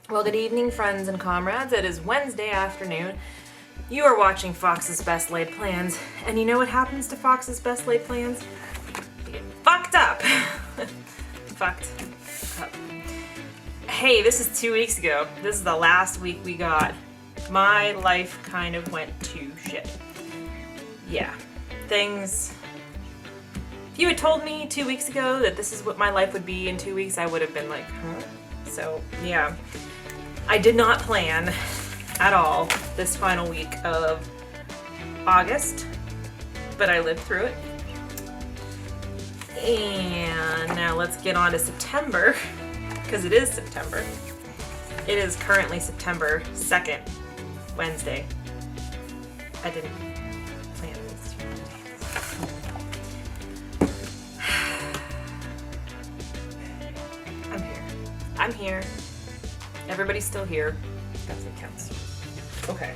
Well, good evening, friends and comrades. It is Wednesday afternoon. You are watching Fox's Best Laid Plans, and you know what happens to Fox's Best Laid Plans? They get fucked up. Fucked up. Hey, this is 2 weeks ago. This is the last week we got. My life kind of went to shit. Yeah, things... If you had told me 2 weeks ago that this is what my life would be in 2 weeks, I would have been like, huh? So, yeah. I did not plan at all this final week of August, but I lived through it. And now let's get on to September, because it is September. It is currently September 2nd, Wednesday. I didn't plan this. I'm here. Everybody's still here. That's what counts. Okay.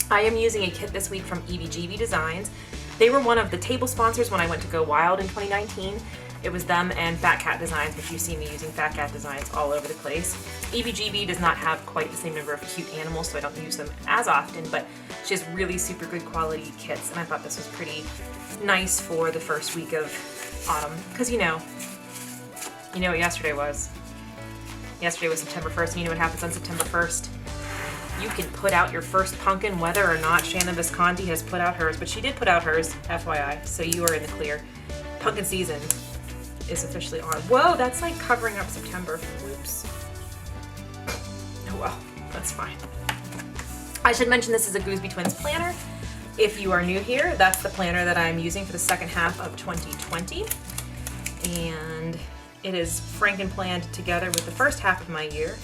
I am using a kit this week from EBGB Designs. They were one of the table sponsors when I went to Go Wild in 2019. It was them and Fat Cat Designs, which you see me using Fat Cat Designs all over the place. EBGB does not have quite the same number of cute animals, so I don't use them as often, but she has really super good quality kits, and I thought this was pretty nice for the first week of autumn. Because you know what yesterday was. Yesterday was September 1st, and you know what happens on September 1st? You can put out your first pumpkin, whether or not Shannon Visconti has put out hers, but she did put out hers, FYI, so you are in the clear. Pumpkin season is officially on. Whoa, that's like covering up September. Whoops. Oh well, that's fine. I should mention this is a Goosby Twins planner. If you are new here, that's the planner that I'm using for the second half of 2020. And it is franken-planned together with the first half of my year.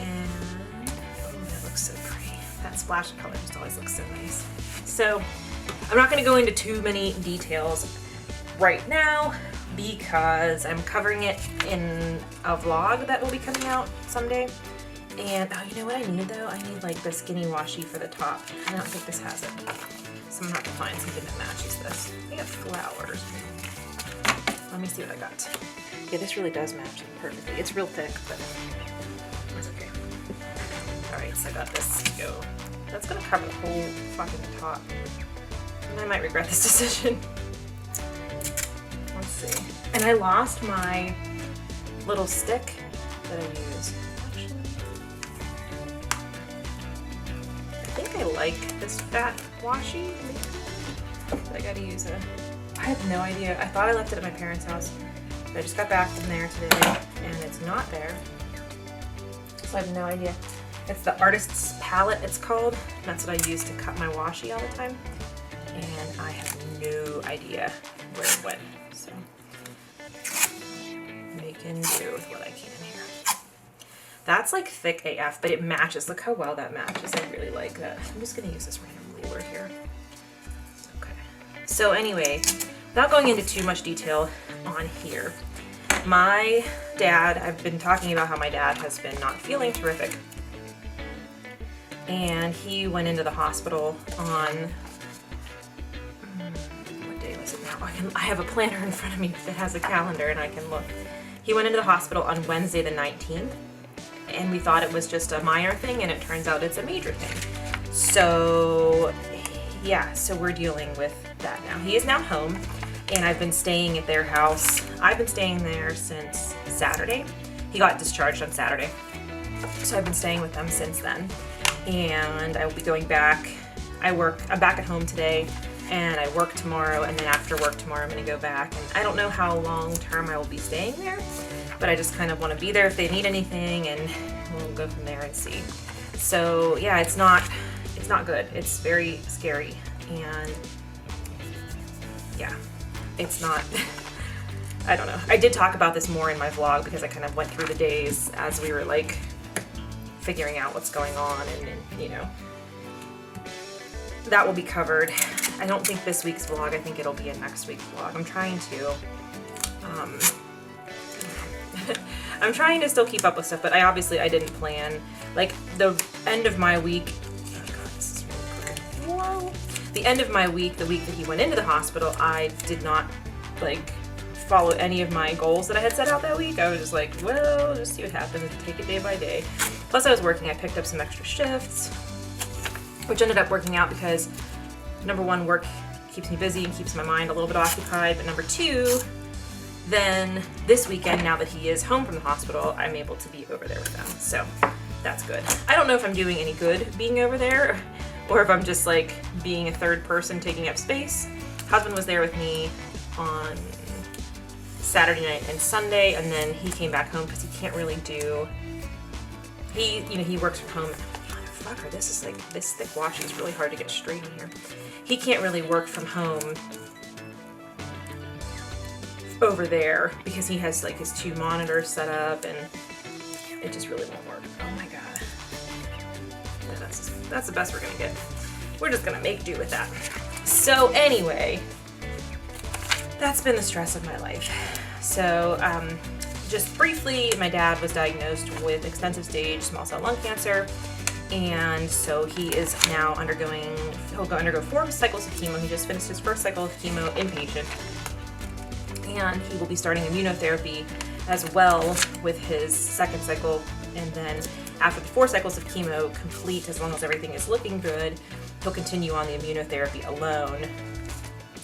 And, oh, that looks so pretty. That splash of color just always looks so nice. So, I'm not going to go into too many details right now because I'm covering it in a vlog that will be coming out someday. And, oh, you know what I need though? I need like the skinny washi for the top. I don't think this has it. So I'm going to have to find something that matches this. I got flowers. Let me see what I got. Yeah, this really does match it perfectly. It's real thick, but it's okay. Alright, so I got this to go. That's gonna cover the whole fucking top. And I might regret this decision. Let's see. And I lost my little stick that I use. Actually, I think I like this fat washi. But I gotta use a... I have no idea. I thought I left it at my parents' house. I just got back from there today, and it's not there. So I have no idea. It's the Artist's Palette, it's called. And that's what I use to cut my washi all the time. And I have no idea where it went. So, making do with what I can here. That's like thick AF, but it matches. Look how well that matches. I really like that. I'm just gonna use this random ruler here. Okay. So anyway, without going into too much detail on here, my dad, I've been talking about how my dad has been not feeling terrific. And he went into the hospital on, what day was it now? I have a planner in front of me that has a calendar and I can look. He went into the hospital on Wednesday the 19th, and we thought it was just a minor thing, and it turns out it's a major thing. So, yeah, so we're dealing with that now. He is now home. And I've been staying at their house. I've been staying there since Saturday. He got discharged on Saturday. So I've been staying with them since then. And I will be going back. I'm back at home today, and I work tomorrow, and then after work tomorrow I'm gonna go back. And I don't know how long term I will be staying there, but I just kind of want to be there if they need anything, and we'll go from there and see. So yeah, it's not good. It's very scary, and yeah. It's not, I don't know. I did talk about this more in my vlog because I kind of went through the days as we were like figuring out what's going on, and you know, that will be covered. I don't think this week's vlog, I think it'll be a next week's vlog. I'm trying to, I'm trying to still keep up with stuff, but I didn't plan. Like the end of my week, oh god, this is really crooked. Whoa. The end of my week, the week that he went into the hospital, I did not like follow any of my goals that I had set out that week. I was just like, well, just see what happens, take it day by day. Plus I was working, I picked up some extra shifts, which ended up working out because number one, work keeps me busy and keeps my mind a little bit occupied, but number two, then this weekend, now that he is home from the hospital, I'm able to be over there with them. So that's good. I don't know if I'm doing any good being over there or if I'm just like being a third person taking up space. Husband was there with me on Saturday night and Sunday, and then he came back home because he can't really do, he works from home. Motherfucker, this thick wash is really hard to get straight in here. He can't really work from home over there because he has like his 2 monitors set up and it just really won't work. Oh my god. Yeah, that's the best we're gonna get. We're just gonna make do with that. So anyway, that's been the stress of my life. So just briefly, my dad was diagnosed with extensive stage small cell lung cancer, and so he is now he'll undergo 4 cycles of chemo. He just finished his first cycle of chemo inpatient, and he will be starting immunotherapy as well with his second cycle, and then after the 4 cycles of chemo complete, as long as everything is looking good, he'll continue on the immunotherapy alone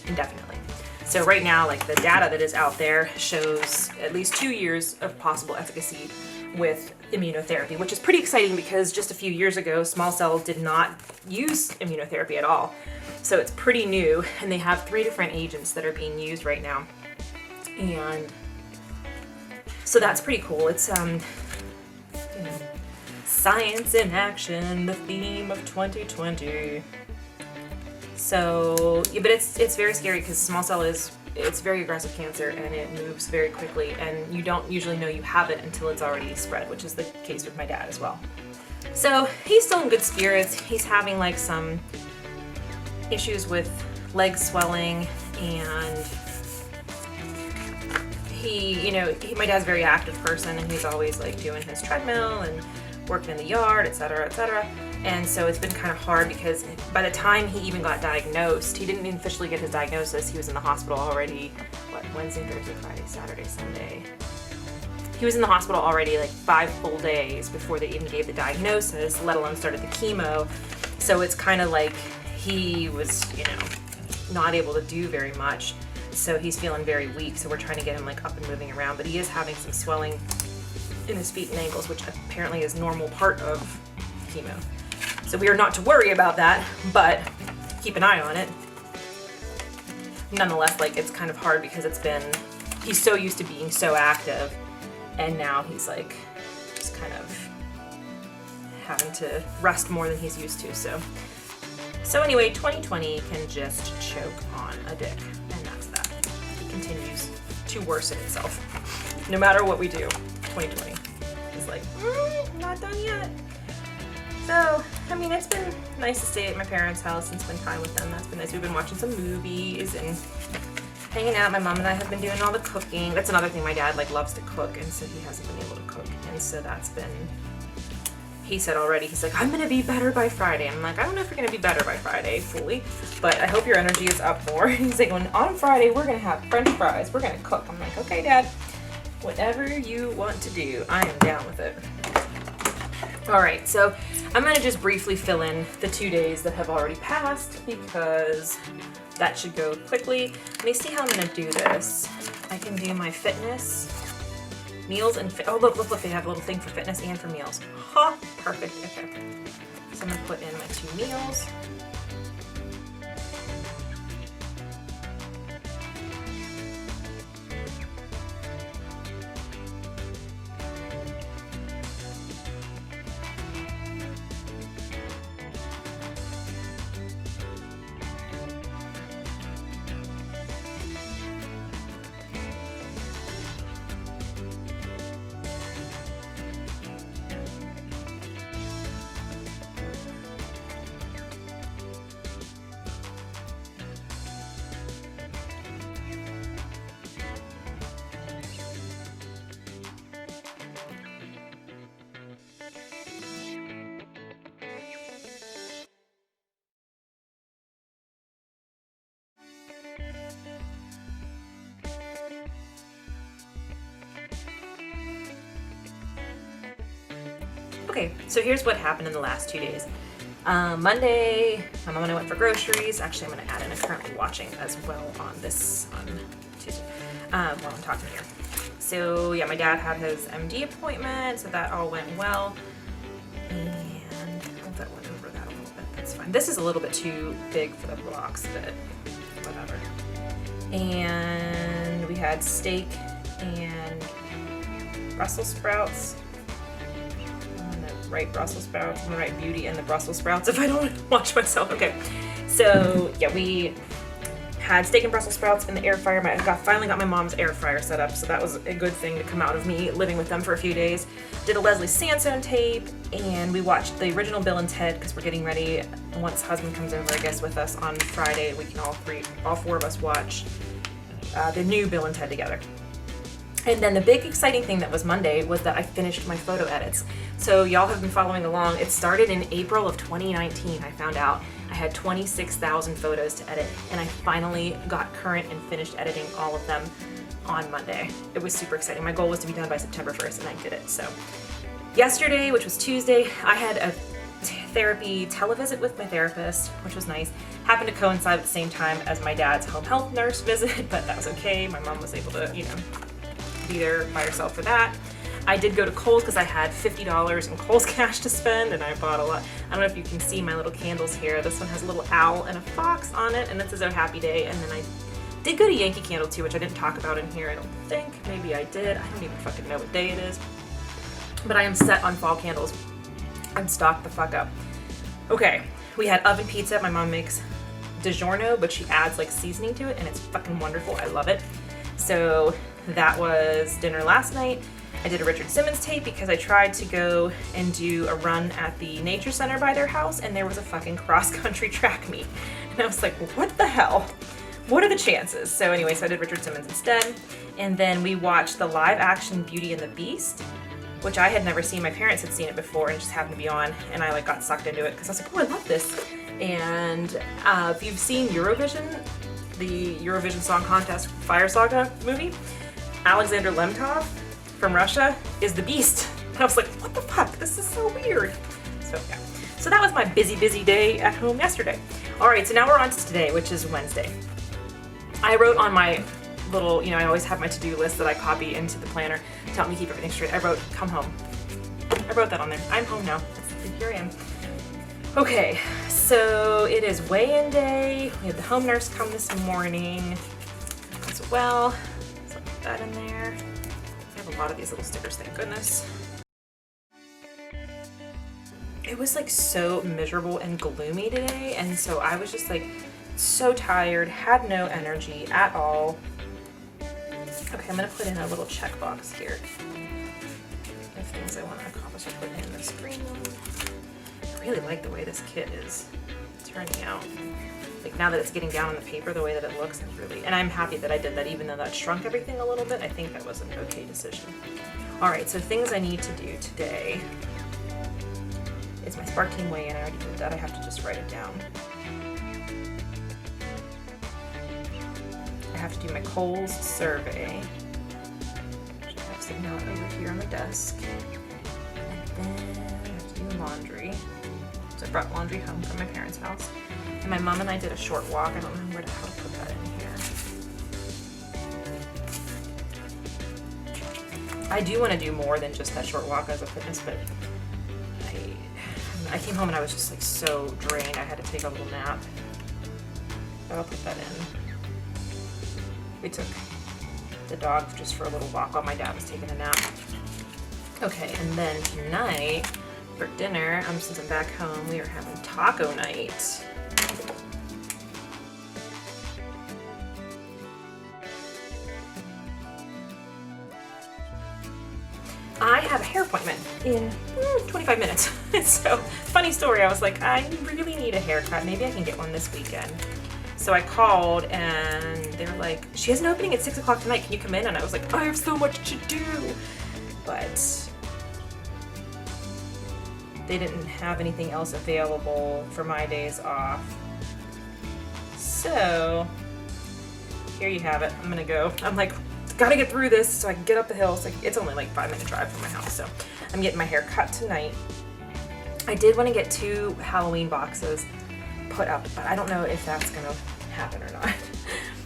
indefinitely. So right now, like the data that is out there shows at least 2 years of possible efficacy with immunotherapy, which is pretty exciting because just a few years ago, small cell did not use immunotherapy at all. So it's pretty new, and they have 3 different agents that are being used right now. And so that's pretty cool. It's science in action, the theme of 2020. So, yeah, but it's very scary because small cell it's very aggressive cancer and it moves very quickly, and you don't usually know you have it until it's already spread, which is the case with my dad as well. So he's still in good spirits. He's having like some issues with leg swelling, and my dad's a very active person, and he's always like doing his treadmill and working in the yard, etc., etc. And so it's been kind of hard because by the time he even got diagnosed, he didn't even officially get his diagnosis. He was in the hospital already, Wednesday, Thursday, Friday, Saturday, Sunday. He was in the hospital already like 5 full days before they even gave the diagnosis, let alone started the chemo. So it's kind of like he was, not able to do very much. So he's feeling very weak. So we're trying to get him like up and moving around, but he is having some swelling in his feet and ankles, which apparently is normal part of chemo. So we are not to worry about that, but keep an eye on it. Nonetheless, like it's kind of hard because he's so used to being so active, and now he's like just kind of having to rest more than he's used to. So anyway, 2020 can just choke on a dick, and that's that. It continues to worsen itself. No matter what we do, 2020 is like, not done yet. So, it's been nice to stay at my parents' house and spend time with them. That's been nice. We've been watching some movies and hanging out. My mom and I have been doing all the cooking. That's another thing. My dad loves to cook, and so he hasn't been able to cook. And so that's been, he said already, he's like, I'm gonna be better by Friday. I'm like, I don't know if you're gonna be better by Friday fully, but I hope your energy is up more. He's like, on Friday, we're gonna have French fries. We're gonna cook. I'm like, okay, Dad, whatever you want to do, I am down with it. All right, so I'm gonna just briefly fill in the 2 days that have already passed because that should go quickly. Let me see how I'm gonna do this. I can do my fitness, meals, and oh look, they have a little thing for fitness and for meals. Ha, perfect, okay. So I'm gonna put in my 2 meals. Okay, so here's what happened in the last 2 days. Monday, my mom and I went for groceries. Actually, I'm going to add in a currently watching as well on Tuesday while I'm talking here. So yeah, my dad had his MD appointment, so that all went well. And that went over that a little bit. That's fine. This is a little bit too big for the box, but whatever. And we had steak and Brussels sprouts. Right Brussels sprouts. I'm gonna write beauty and the Brussels sprouts if I don't watch myself. Okay, so yeah, we had steak and Brussels sprouts in the air fryer. Finally got my mom's air fryer set up, so that was a good thing to come out of me living with them for a few days. Did a Leslie Sansone tape, and we watched the original Bill and Ted because we're getting ready. Once husband comes over, I guess, with us on Friday, we can all four of us watch the new Bill and Ted together. And then the big exciting thing that was Monday was that I finished my photo edits. So y'all have been following along. It started in April of 2019. I found out I had 26,000 photos to edit, and I finally got current and finished editing all of them on Monday. It was super exciting. My goal was to be done by September 1st, and I did it. So yesterday, which was Tuesday, I had a therapy televisit with my therapist, which was nice. Happened to coincide at the same time as my dad's home health nurse visit, but that was okay. My mom was able to, be there by herself for that. I did go to Kohl's because I had $50 in Kohl's cash to spend, and I bought a lot. I don't know if you can see my little candles here. This one has a little owl and a fox on it, and this is a happy day. And then I did go to Yankee Candle too, which I didn't talk about in here, I don't think. Maybe I did. I don't even fucking know what day it is. But I am set on fall candles. I'm stocked the fuck up. Okay, we had oven pizza. My mom makes DiGiorno, but she adds like seasoning to it, and it's fucking wonderful. I love it. So that was dinner last night. I did a Richard Simmons tape because I tried to go and do a run at the nature center by their house, and there was a fucking cross-country track meet. And I was like, what the hell? What are the chances? So anyway, so I did Richard Simmons instead. And then we watched the live action Beauty and the Beast, which I had never seen. My parents had seen it before and it just happened to be on, and I like got sucked into it because I was like, oh, I love this. And if you've seen Eurovision, the Eurovision Song Contest Fire Saga movie, Alexander Lemtov from Russia is the Beast. And I was like, what the fuck? This is so weird. So yeah. So that was my busy day at home yesterday. All right, so now we're on to today, which is Wednesday. I wrote on my little, I always have my to-do list that I copy into the planner to help me keep everything straight. I wrote, come home. I wrote that on there. I'm home now. Here I am. Okay, so it is weigh-in day. We had the home nurse come this morning as well. So I'll put that in there. I have a lot of these little stickers, thank goodness. It was like so miserable and gloomy today, and so I was just like so tired, had no energy at all. Okay, I'm gonna put in a little checkbox here of things I want to accomplish. I put in this green one. I really like the way this kit is turning out. Like now that it's getting down on the paper, the way that it looks, and I'm happy that I did that, even though that shrunk everything a little bit. I think that was an okay decision. All right, so things I need to do today is my Spark Team weigh-in. I already did that. I have to just write it down. I have to do my Kohl's survey, which I have sitting out over here on the desk. And then I have to do laundry. So I brought laundry home from my parents' house. And my mom and I did a short walk. I don't know how to put that in here. I do want to do more than just that short walk as a fitness, but I came home and I was just like so drained. I had to take a little nap. But I'll put that in. We took the dog just for a little walk while my dad was taking a nap. Okay, and then tonight for dinner, since I'm back home, we are having taco night. I have a hair appointment in 25 minutes. So, funny story, I was like, I really need a haircut. Maybe I can get one this weekend. So I called and they were like, she has an opening at 6 o'clock tonight. Can you come in? And I was like, I have so much to do. But they didn't have anything else available for my days off. So here you have it. I'm gonna go. I'm like, gotta get through this so I can get up the hill. It's only like 5-minute drive from my house. So I'm getting my hair cut tonight. I did want to get 2 Halloween boxes put up, but I don't know if that's gonna happen or not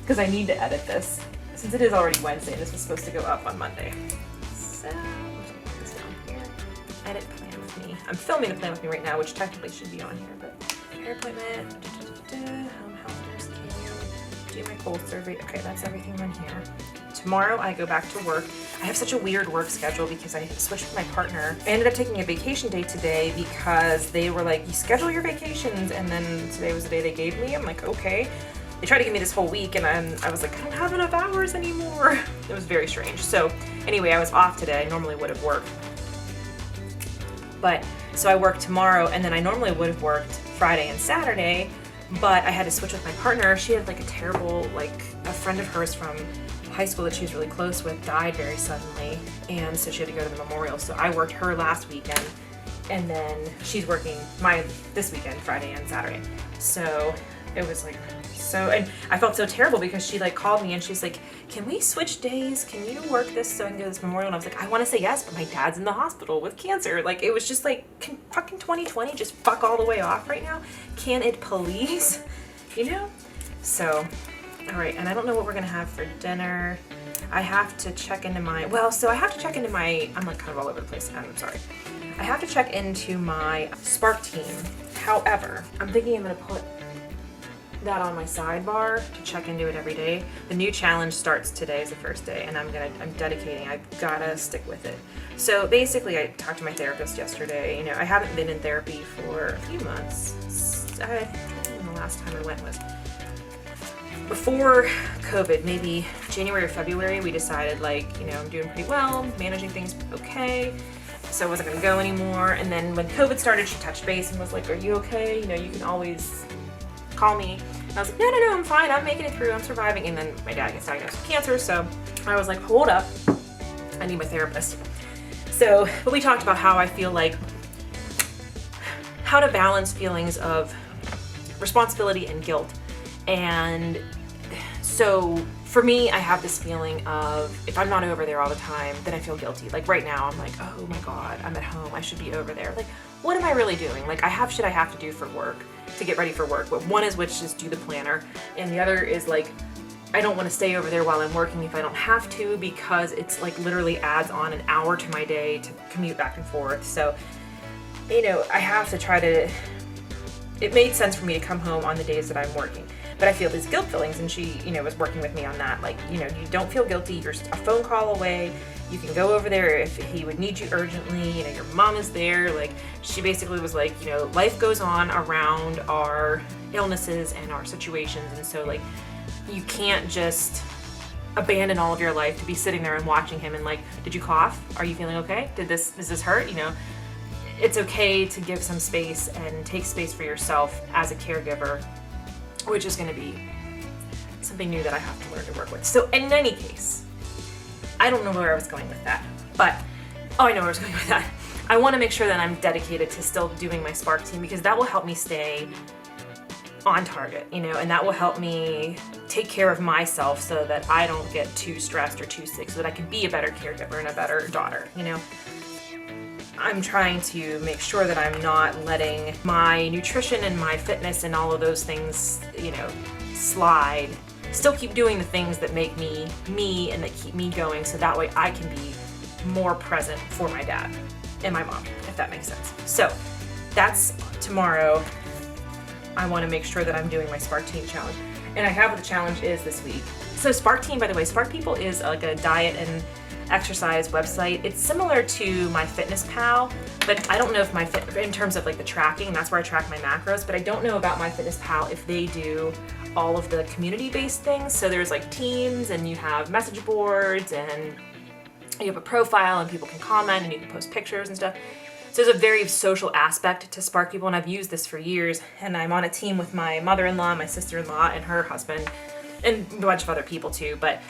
because I need to edit this since it is already Wednesday and this was supposed to go up on Monday. So put this down here. Edit plan with me. I'm filming the plan with me right now, which technically should be on here, but hair appointment, home health nurse care, do my cold survey. Okay, that's everything on here. Tomorrow I go back to work. I have such a weird work schedule because I switched with my partner. I ended up taking a vacation day today because they were like, you schedule your vacations, and then today was the day they gave me. I'm like, okay. They tried to give me this whole week and I was like, I don't have enough hours anymore. It was very strange. So anyway, I was off today. I normally would have worked. But so I worked tomorrow, and then I normally would have worked Friday and Saturday, but I had to switch with my partner. She had like a terrible, like a friend of hers from high school that she was really close with died very suddenly, and so she had to go to the memorial. So I worked her last weekend, and then she's working this weekend, Friday and Saturday. So it was like and I felt so terrible because she like called me and she's like, can we switch days? Can you work this so I can go to this memorial? And I was like, I want to say yes, but my dad's in the hospital with cancer. Like, it was just like, can fucking 2020 just fuck all the way off right now? Can it please? You know? So, all right, and I don't know what we're gonna have for dinner. I have to check into I'm like kind of all over the place, I'm sorry. I have to check into my Spark team. However, I'm thinking I'm gonna put that on my sidebar to check into it every day. The new challenge starts today as the first day, and I'm dedicating, I've gotta stick with it. So basically, I talked to my therapist yesterday. You know, I haven't been in therapy for a few months. I don't know the last time I went was before COVID, maybe January or February. We decided, like, you know, I'm doing pretty well, managing things okay, so I wasn't gonna go anymore. And then when COVID started, she touched base and was like, are you okay? You know, you can always call me. And I was like, no, I'm fine, I'm making it through, I'm surviving. And then my dad gets diagnosed with cancer, so I was like, hold up, I need my therapist. So, but we talked about how I feel like, how to balance feelings of responsibility and guilt. And so for me, I have this feeling of, if I'm not over there all the time, then I feel guilty. Like right now, I'm like, oh my God, I'm at home, I should be over there. Like, what am I really doing? Like, I have shit I have to do for work, to get ready for work. But one is which is do the planner, and the other is like, I don't want to stay over there while I'm working if I don't have to, because it's like literally adds on an hour to my day to commute back and forth. So, you know, I have to try to, it made sense for me to come home on the days that I'm working. But I feel these guilt feelings, and she, you know, was working with me on that. Like, you know, you don't feel guilty. You're a phone call away. You can go over there if he would need you urgently. You know, your mom is there. Like, she basically was like, you know, life goes on around our illnesses and our situations. And so, like, you can't just abandon all of your life to be sitting there and watching him and like, did you cough? Are you feeling okay? Does this hurt? You know, it's okay to give some space and take space for yourself as a caregiver, which is going to be something new that I have to learn to work with. So in any case, I don't know where I was going with that, but I know where I was going with that. I want to make sure that I'm dedicated to still doing my Spark team, because that will help me stay on target, you know, and that will help me take care of myself so that I don't get too stressed or too sick, so that I can be a better caregiver and a better daughter, you know. I'm trying to make sure that I'm not letting my nutrition and my fitness and all of those things, you know, slide. Still keep doing the things that make me me and that keep me going, so that way I can be more present for my dad and my mom, if that makes sense. So that's tomorrow. I want to make sure that I'm doing my Spark Team challenge. And I have what the challenge is this week. So Spark Team, by the way, Spark People is like a diet and exercise website. It's similar to my Fitness Pal, but I don't know if in terms of like the tracking, that's where I track my macros, but I don't know about my Fitness Pal if they do all of the community-based things. So there's like teams, and you have message boards, and you have a profile, and people can comment, and you can post pictures and stuff. So there's a very social aspect to Spark People, and I've used this for years, and I'm on a team with my mother-in-law, my sister-in-law, and her husband, and a bunch of other people too, but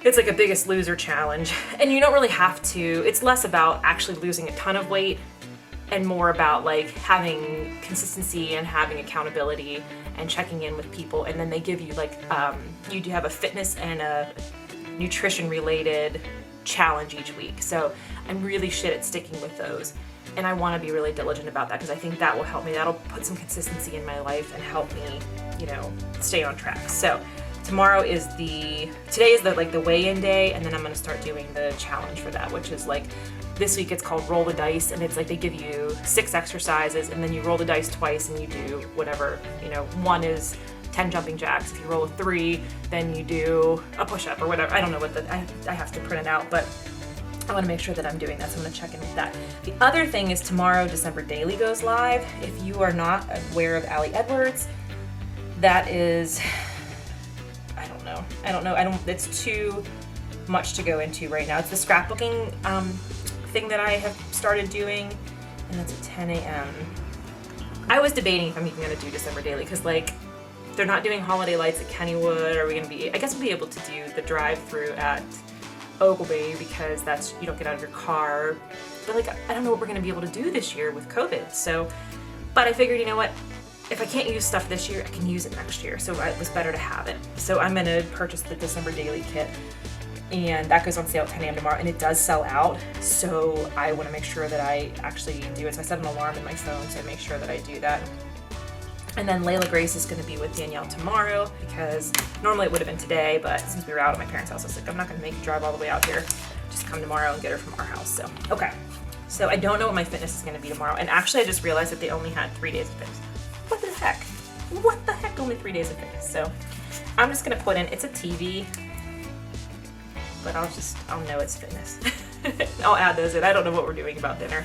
it's like a Biggest Loser challenge, and you don't really have to, it's less about actually losing a ton of weight and more about like having consistency and having accountability and checking in with people. And then they give you like, you do have a fitness and a nutrition related challenge each week. So I'm really shit at sticking with those. And I want to be really diligent about that because I think that will help me. That'll put some consistency in my life and help me, you know, stay on track. So today is the weigh-in day, and then I'm gonna start doing the challenge for that, which is like, this week it's called roll the dice, and it's like they give you 6 exercises, and then you roll the dice twice and you do whatever, you know, one is 10 jumping jacks. If you roll a 3, then you do a push-up or whatever. I don't know what I have to print it out, but I want to make sure that I'm doing that, so I'm going to check in with that. The other thing is tomorrow, December Daily goes live. If you are not aware of Allie Edwards, that is, I don't know, it's too much to go into right now. It's the scrapbooking thing that I have started doing, and that's at 10 a.m. I was debating if I'm even going to do December Daily, because like, they're not doing holiday lights at Kennywood. Are we going to be, I guess we'll be able to do the drive-through at Ogilvy, because that's, you don't get out of your car. But like, I don't know what we're gonna be able to do this year with COVID. So, but I figured, you know what? If I can't use stuff this year, I can use it next year. So it was better to have it. So I'm gonna purchase the December Daily kit, and that goes on sale at 10 a.m. tomorrow, and it does sell out. So I wanna make sure that I actually do it. So I set an alarm in my phone to make sure that I do that. And then Layla Grace is going to be with Danielle tomorrow, because normally it would have been today, but since we were out at my parents' house, I was like, I'm not going to make you drive all the way out here. Just come tomorrow and get her from our house. So, okay. So I don't know what my fitness is going to be tomorrow. And actually, I just realized that they only had 3 days of fitness. What the heck? What the heck? Only 3 days of fitness. So I'm just going to put in, it's a TV, but I'll know it's fitness. I'll add those in. I don't know what we're doing about dinner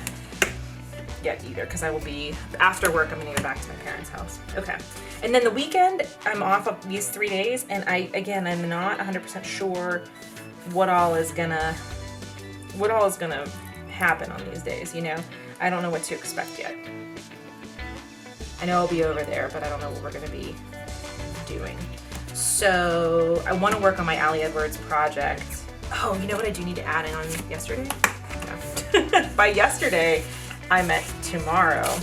yet either, because I will be, after work, I'm gonna go back to my parents' house. Okay. And then the weekend, I'm off of these 3 days, and I'm not 100% sure what all is gonna happen on these days, you know? I don't know what to expect yet. I know I'll be over there, but I don't know what we're gonna be doing. So I wanna work on my Allie Edwards project. Oh, you know what I do need to add in on yesterday? No. By yesterday, I meant tomorrow.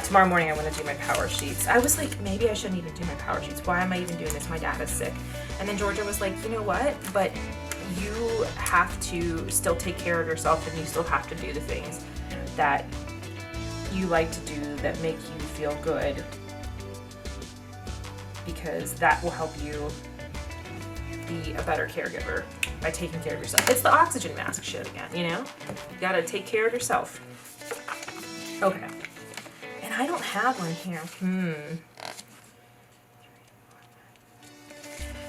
Tomorrow morning I want to do my power sheets. I was like, maybe I shouldn't even do my power sheets. Why am I even doing this? My dad is sick. And then Georgia was like, you know what? But you have to still take care of yourself, and you still have to do the things that you like to do that make you feel good, because that will help you be a better caregiver by taking care of yourself. It's the oxygen mask shit again, you know? You gotta take care of yourself. Okay. And I don't have one here.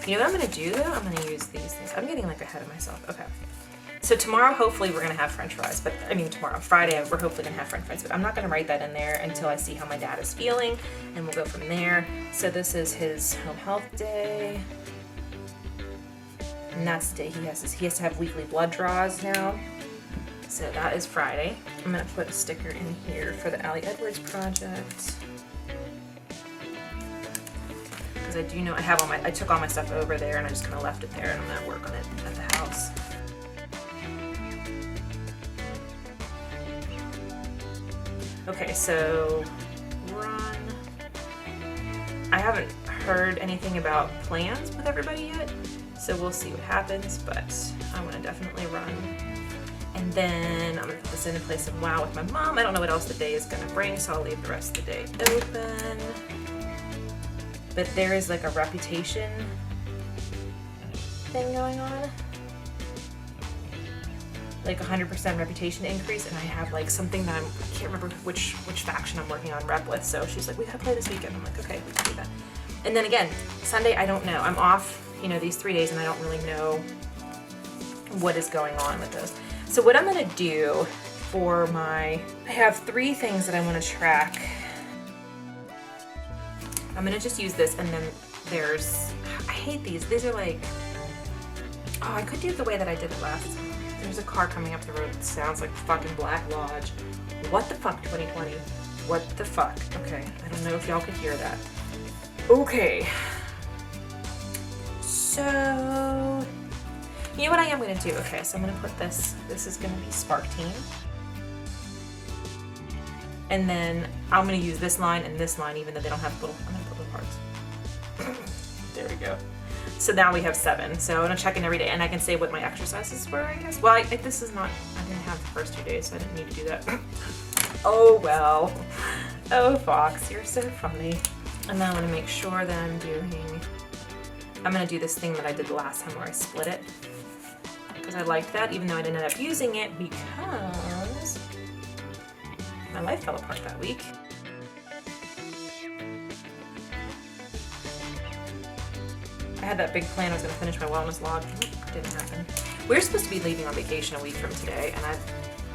You know what I'm gonna do though? I'm gonna use these things. I'm getting like ahead of myself. Okay. So tomorrow, hopefully we're gonna have French fries, but I mean tomorrow, Friday, we're hopefully gonna have French fries, but I'm not gonna write that in there until I see how my dad is feeling, and we'll go from there. So this is his home health day. And that's the day he has to have weekly blood draws now. So that is Friday. I'm gonna put a sticker in here for the Allie Edwards project, because I do know I took all my stuff over there, and I just kind of left it there, and I'm gonna work on it at the house. Okay, so run. I haven't heard anything about plans with everybody yet, so we'll see what happens, but I want to definitely run. And then I'm gonna put this in and play some WoW with my mom. I don't know what else the day is gonna bring, so I'll leave the rest of the day open. But there is like a reputation thing going on. Like 100% reputation increase, and I have like something that I can't remember which faction I'm working on rep with, so she's like, we gotta play this weekend. I'm like, okay, we can do that. And then again, Sunday, I don't know. I'm off, you know, these 3 days, and I don't really know what is going on with those. So what I'm gonna do for I have 3 things that I wanna track. I'm gonna just use this, and then I hate these. These are like, oh, I could do it the way that I did it last time. There's a car coming up the road that sounds like fucking Black Lodge. What the fuck, 2020? What the fuck? Okay, I don't know if y'all could hear that. Okay. So, you know what I am gonna do? Okay, so I'm gonna put this is gonna be Spark Team. And then I'm gonna use this line and this line, even though they don't have little, I'm gonna put little hearts. There we go. So now we have 7. So I'm gonna check in every day, and I can say what my exercises were, I guess. Well, this is not, I didn't have the first 2 days, so I didn't need to do that. Oh well. Oh Fox, you're so funny. And then I'm gonna make sure that I'm gonna do this thing that I did the last time where I split it. Because I liked that, even though I didn't end up using it because my life fell apart that week. I had that big plan I was going to finish my wellness log. Didn't happen. We're supposed to be leaving on vacation a week from today, and I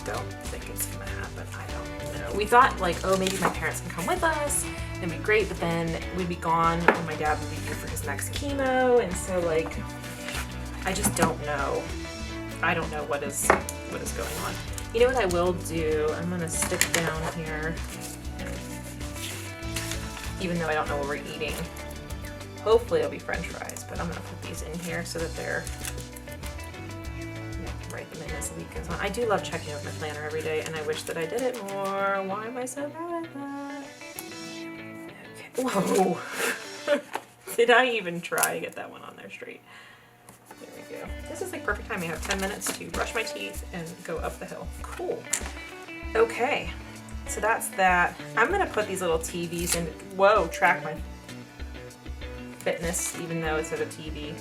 don't think it's going to happen. I don't know. We thought, like, oh, maybe my parents can come with us. It'd be great, but then we'd be gone when my dad would be due for his next chemo, and so, like, I just don't know. I don't know what is going on. You know what I will do? I'm going to stick down here, even though I don't know what we're eating. Hopefully it'll be French fries, but I'm gonna put these in here so that they're, write them in as the week goes on. I do love checking out my planner every day, and I wish that I did it more. Why am I so bad at that? Okay. Whoa. Did I even try to get that one on there straight? There we go. This is like perfect timing. I have 10 minutes to brush my teeth and go up the hill. Cool. Okay, so that's that. I'm gonna put these little TVs in. Whoa, track my fitness, even though it's at a TV.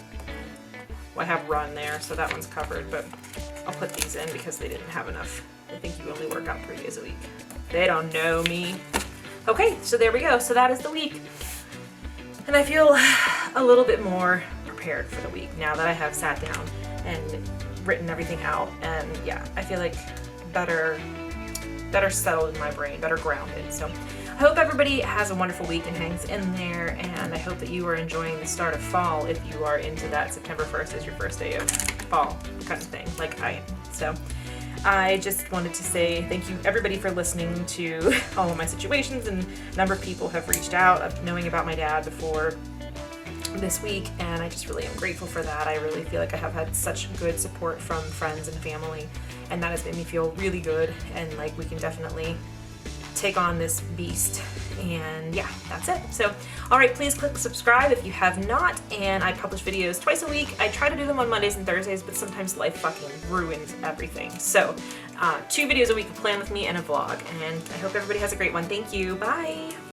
Well, I have run there, so that one's covered, but I'll put these in because they didn't have enough. I think you only work out 3 days a week. They don't know me. Okay, so there we go. So that is the week. And I feel a little bit more prepared for the week now that I have sat down and written everything out. And yeah, I feel like better settled in my brain, better grounded. So I hope everybody has a wonderful week and hangs in there, and I hope that you are enjoying the start of fall if you are into that. September 1st is your first day of fall kind of thing, like I am. So I just wanted to say thank you everybody for listening to all of my situations, and a number of people have reached out knowing about my dad before this week, and I just really am grateful for that. I really feel like I have had such good support from friends and family, and that has made me feel really good, and like we can definitely take on this beast. And yeah, that's it. So all right, please click subscribe if you have not, and I publish videos twice a week. I try to do them on Mondays and Thursdays, but sometimes life fucking ruins everything. So 2 videos a week, a plan with me and a vlog, and I hope everybody has a great one. Thank you. Bye.